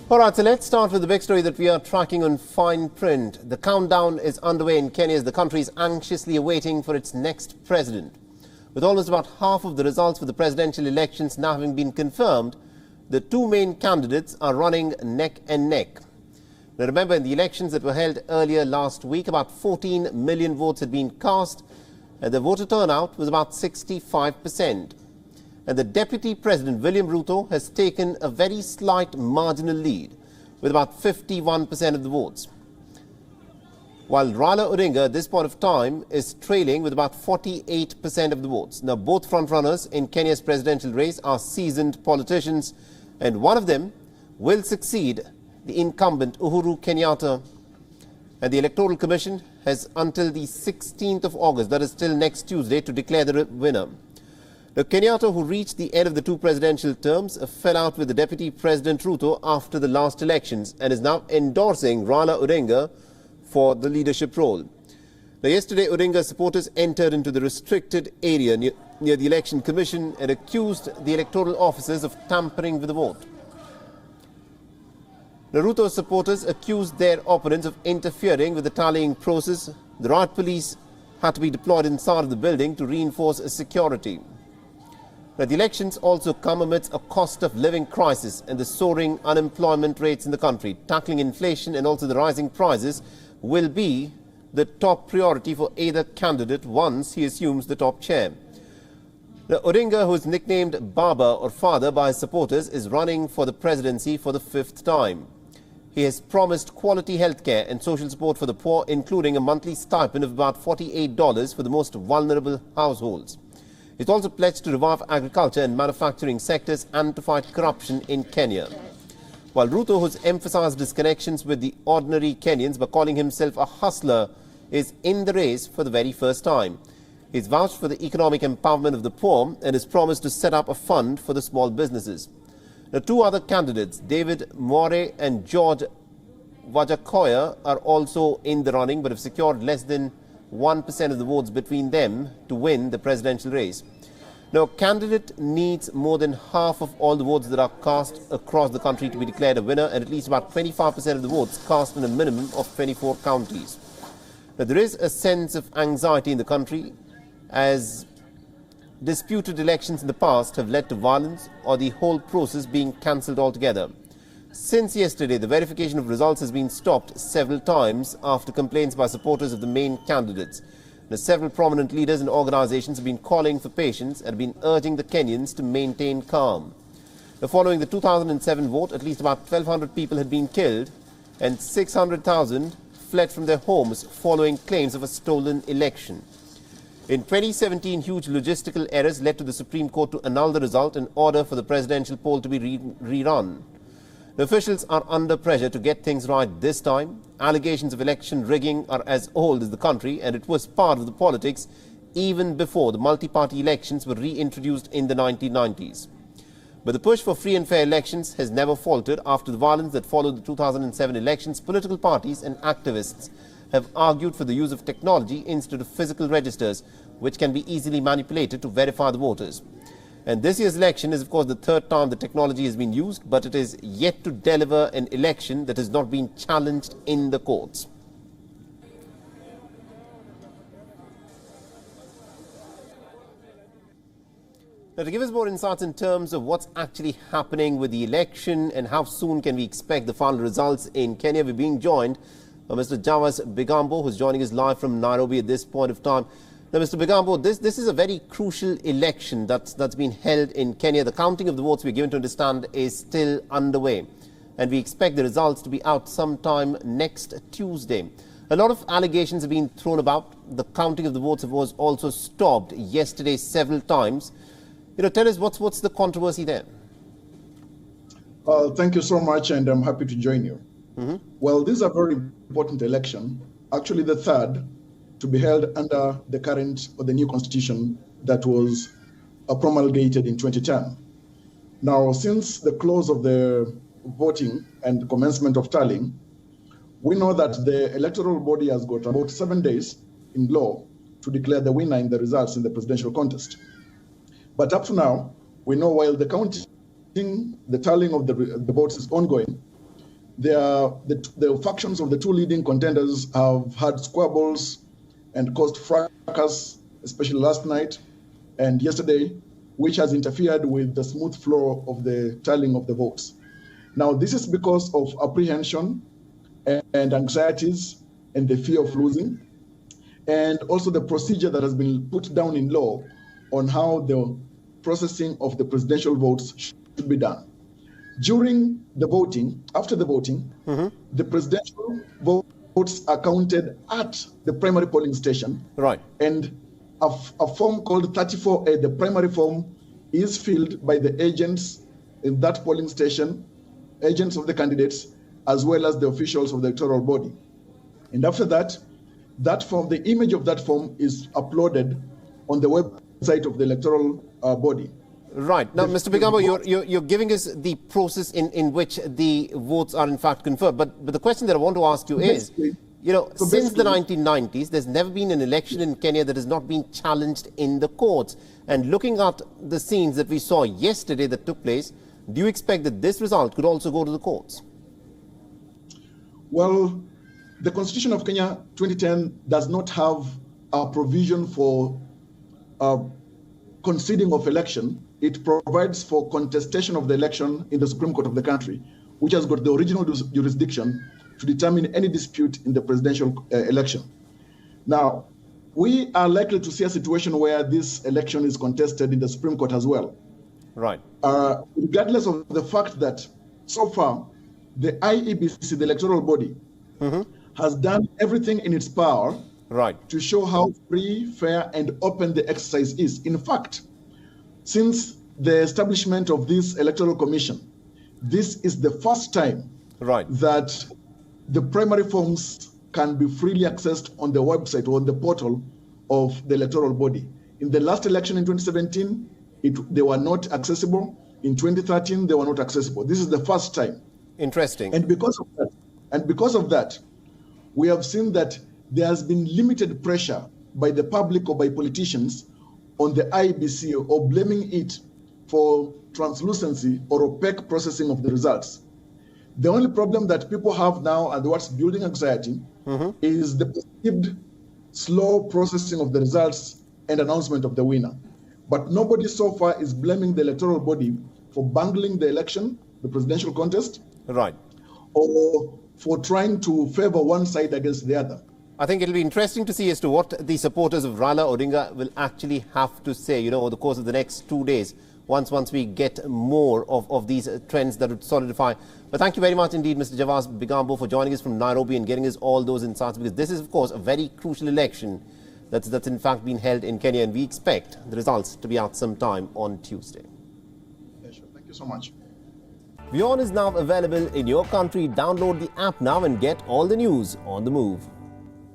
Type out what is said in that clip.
All right, so let's start with the big story that we are tracking on fine print. The countdown is underway in Kenya as the country is anxiously awaiting for its next president. With almost about half of the results for the presidential elections now having been confirmed, the two main candidates are running neck and neck. Now remember, in the elections that were held earlier last week, about 14 million votes had been cast, and the voter turnout was about 65%. And the Deputy President, William Ruto, has taken a very slight marginal lead with about 51% of the votes, while Raila Odinga at this point of time is trailing with about 48% of the votes. Now, both frontrunners in Kenya's presidential race are seasoned politicians, and one of them will succeed the incumbent Uhuru Kenyatta. And the Electoral Commission has until the 16th of August, that is till next Tuesday, to declare the winner. Now, Kenyatta, who reached the end of the two presidential terms, fell out with the Deputy President Ruto after the last elections and is now endorsing Raila Odinga for the leadership role. Now, yesterday, Odinga's supporters entered into the restricted area near the Election Commission and accused the electoral officers of tampering with the vote. Ruto's supporters accused their opponents of interfering with the tallying process. The riot police had to be deployed inside of the building to reinforce security. Now, the elections also come amidst a cost of living crisis and the soaring unemployment rates in the country. Tackling inflation and also the rising prices will be the top priority for either candidate once he assumes the top chair. Now, Odinga, who is nicknamed Baba or Father by his supporters, is running for the presidency for the fifth time. He has promised quality healthcare and social support for the poor, including a monthly stipend of about $48 for the most vulnerable households. He's also pledged to revive agriculture and manufacturing sectors and to fight corruption in Kenya. While Ruto, who's emphasized his connections with the ordinary Kenyans by calling himself a hustler, is in the race for the very first time. He's vouched for the economic empowerment of the poor and has promised to set up a fund for the small businesses. Now, two other candidates, David Moore and George Wajakoya, are also in the running but have secured less than 1% of the votes between them to win the presidential race. Now, a candidate needs more than half of all the votes that are cast across the country to be declared a winner, and at least about 25% of the votes cast in a minimum of 24 counties. Now, there is a sense of anxiety in the country as disputed elections in the past have led to violence or the whole process being cancelled altogether. Since yesterday, the verification of results has been stopped several times after complaints by supporters of the main candidates. Now, several prominent leaders and organizations have been calling for patience and have been urging the Kenyans to maintain calm. Now, following the 2007 vote, at least about 1,200 people had been killed and 600,000 fled from their homes following claims of a stolen election. In 2017, huge logistical errors led to the Supreme Court to annul the result and order for the presidential poll to be rerun. The officials are under pressure to get things right this time. Allegations of election rigging are as old as the country, and it was part of the politics even before the multi-party elections were reintroduced in the 1990s. But the push for free and fair elections has never faltered. After the violence that followed the 2007 elections, political parties and activists have argued for the use of technology instead of physical registers, which can be easily manipulated to verify the voters. And this year's election is, of course, the third time the technology has been used, but it is yet to deliver an election that has not been challenged in the courts. Now, to give us more insights in terms of what's actually happening with the election and how soon can we expect the final results in Kenya, we're being joined by Mr. Javas Bigambo, who's joining us live from Nairobi at this point of time. Now, Mr. Bigambo, this is a very crucial election that's been held in Kenya. The counting of the votes we're given to understand is still underway, and we expect the results to be out sometime next Tuesday. A lot of allegations have been thrown about. The counting of the votes was also stopped yesterday several times. Tell us what's the controversy there? Thank you so much, and I'm happy to join you. Well, this is a very important election, actually the third to be held under the current or the new constitution that was promulgated in 2010. Now, since the close of the voting and commencement of tallying, we know that the electoral body has got about 7 days in law to declare the winner in the results in the presidential contest. But up to now, we know while the counting, the tallying of the votes is ongoing, the factions of the two leading contenders have had squabbles and caused fracas, especially last night and yesterday, which has interfered with the smooth flow of the tallying of the votes. Now, this is because of apprehension and anxieties and the fear of losing, and also the procedure that has been put down in law on how the processing of the presidential votes should be done. During the voting, after the voting, the presidential votes are counted at the primary polling station. Right. And a form called 34A, the primary form, is filled by the agents in that polling station, agents of the candidates, as well as the officials of the electoral body. And after that, that form, the image of that form is uploaded on the website of the electoral body. Right. Now, Mr. Bigambo, you're giving us the process in which the votes are in fact confirmed. But the question that I want to ask you is, since the 1990s, there's never been an election in Kenya that has not been challenged in the courts. And looking at the scenes that we saw yesterday that took place, do you expect that this result could also go to the courts? Well, the Constitution of Kenya 2010 does not have a provision for conceding of election. It provides for contestation of the election in the Supreme Court of the country, which has got the original jurisdiction to determine any dispute in the presidential election. Now, we are likely to see a situation where this election is contested in the Supreme Court as well. Right. Regardless of the fact that so far, the IEBC, the electoral body, has done everything in its power to show how free, fair, and open the exercise is. In fact, since the establishment of this electoral commission, this is the first time that the primary forms can be freely accessed on the website or on the portal of the electoral body. In the last election in 2017, they were not accessible. In 2013, they were not accessible. This is the first time. Interesting. And because of that, we have seen that there has been limited pressure by the public or by politicians on the IEBC or blaming it for translucency or opaque processing of the results. The only problem that people have now and what's building anxiety is the perceived slow processing of the results and announcement of the winner. But nobody so far is blaming the electoral body for bungling the election, the presidential contest, or for trying to favor one side against the other. I think it'll be interesting to see as to what the supporters of Raila Odinga will actually have to say, over the course of the next 2 days, once we get more of these trends that would solidify. But thank you very much indeed, Mr. Javas Bigambo, for joining us from Nairobi and getting us all those insights, because this is, of course, a very crucial election that's in fact been held in Kenya, and we expect the results to be out sometime on Tuesday. Yeah, sure. Thank you so much. WION is now available in your country. Download the app now and get all the news on the move.